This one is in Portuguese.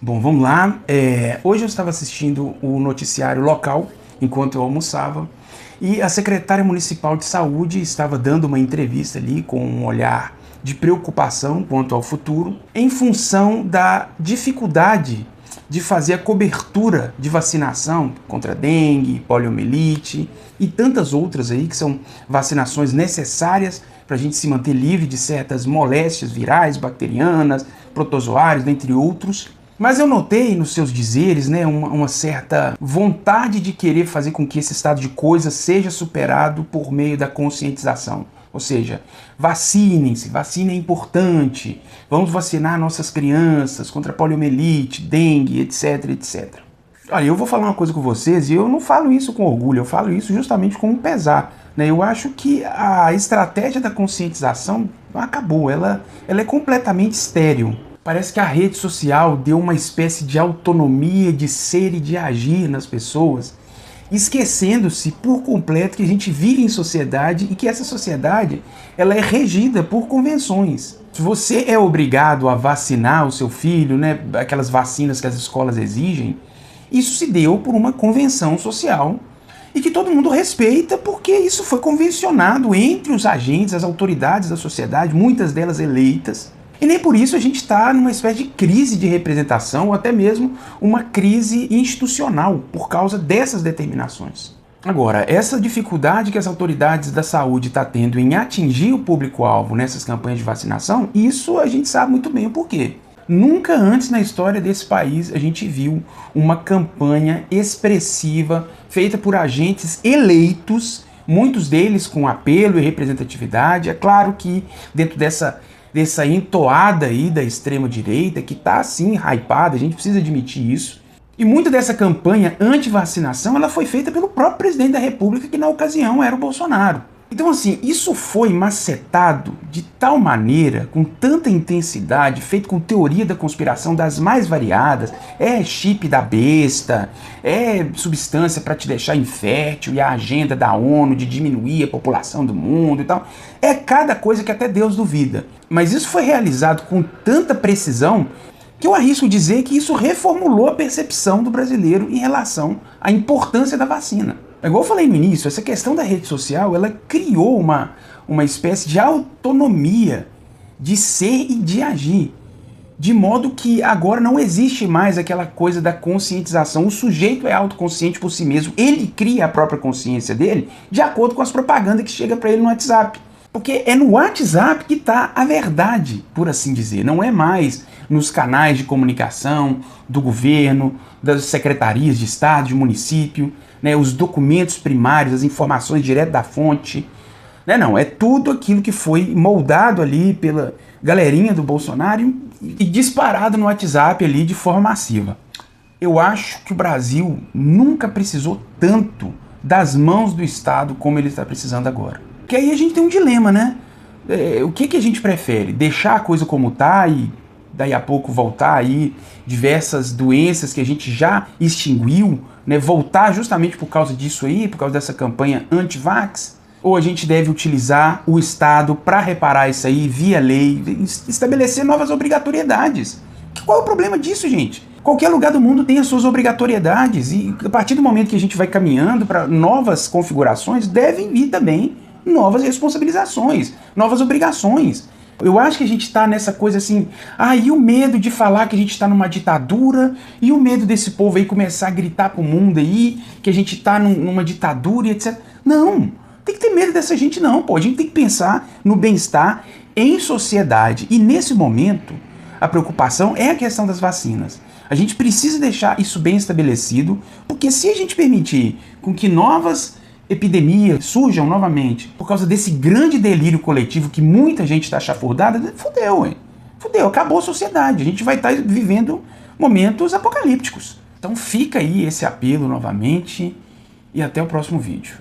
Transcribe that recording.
Bom, vamos lá. Hoje eu estava assistindo o noticiário local enquanto eu almoçava e a secretária municipal de saúde estava dando uma entrevista ali com um olhar de preocupação quanto ao futuro em função da dificuldade de fazer a cobertura de vacinação contra dengue, poliomielite e tantas outras aí que são vacinações necessárias para a gente se manter livre de certas moléstias virais, bacterianas, protozoários, dentre outros. Mas eu notei nos seus dizeres, né, uma certa vontade de querer fazer com que esse estado de coisas seja superado por meio da conscientização. Ou seja, vacinem-se, vacina é importante, vamos vacinar nossas crianças contra poliomielite, dengue, etc, etc. Olha, eu vou falar uma coisa com vocês e eu não falo isso com orgulho, eu falo isso justamente com um pesar. Né? Eu acho que a estratégia da conscientização acabou, ela é completamente estéril. Parece que a rede social deu uma espécie de autonomia de ser e de agir nas pessoas, esquecendo-se por completo que a gente vive em sociedade e que essa sociedade ela é regida por convenções. Se você é obrigado a vacinar o seu filho, né, aquelas vacinas que as escolas exigem, isso se deu por uma convenção social e que todo mundo respeita porque isso foi convencionado entre os agentes, as autoridades da sociedade, muitas delas eleitas. E nem por isso a gente está numa espécie de crise de representação ou até mesmo uma crise institucional por causa dessas determinações. Agora, essa dificuldade que as autoridades da saúde estão tendo em atingir o público-alvo nessas campanhas de vacinação, isso a gente sabe muito bem o porquê. Nunca antes na história desse país a gente viu uma campanha expressiva feita por agentes eleitos, muitos deles com apelo e representatividade. É claro que dentro dessa entoada aí da extrema-direita, que está assim, hypada, a gente precisa admitir isso. E muita dessa campanha anti-vacinação, ela foi feita pelo próprio presidente da República, que na ocasião era o Bolsonaro. Então assim, isso foi macetado de tal maneira, com tanta intensidade, feito com teoria da conspiração das mais variadas, chip da besta, substância para te deixar infértil e a agenda da ONU de diminuir a população do mundo e tal. É cada coisa que até Deus duvida. Mas isso foi realizado com tanta precisão que eu arrisco dizer que isso reformulou a percepção do brasileiro em relação à importância da vacina. Igual eu falei no início, essa questão da rede social, ela criou uma espécie de autonomia de ser e de agir. De modo que agora não existe mais aquela coisa da conscientização. O sujeito é autoconsciente por si mesmo. Ele cria a própria consciência dele de acordo com as propagandas que chegam para ele no WhatsApp. Porque é no WhatsApp que está a verdade, por assim dizer. Não é mais nos canais de comunicação do governo, das secretarias de Estado, de município, né, os documentos primários, as informações direto da fonte. Né, não, é tudo aquilo que foi moldado ali pela galerinha do Bolsonaro e disparado no WhatsApp ali de forma massiva. Eu acho que o Brasil nunca precisou tanto das mãos do Estado como ele está precisando agora. Porque aí a gente tem um dilema, né? O que a gente prefere? Deixar a coisa como tá e daí a pouco voltar aí diversas doenças que a gente já extinguiu, né? Voltar justamente por causa disso aí, por causa dessa campanha anti-vax? Ou a gente deve utilizar o Estado para reparar isso aí via lei, estabelecer novas obrigatoriedades? Qual é o problema disso, gente? Qualquer lugar do mundo tem as suas obrigatoriedades e a partir do momento que a gente vai caminhando para novas configurações, devem vir também novas responsabilizações, novas obrigações. Eu acho que a gente está nessa coisa assim, e o medo de falar que a gente está numa ditadura, e o medo desse povo aí começar a gritar pro mundo aí, que a gente está numa ditadura e etc. Não, tem que ter medo dessa gente não, pô. A gente tem que pensar no bem-estar em sociedade. E nesse momento, a preocupação é a questão das vacinas. A gente precisa deixar isso bem estabelecido, porque se a gente permitir com que novas epidemias surjam novamente por causa desse grande delírio coletivo que muita gente está chafurdada, fudeu, hein? Fudeu, acabou a sociedade. A gente vai estar vivendo momentos apocalípticos. Então fica aí esse apelo novamente e até o próximo vídeo.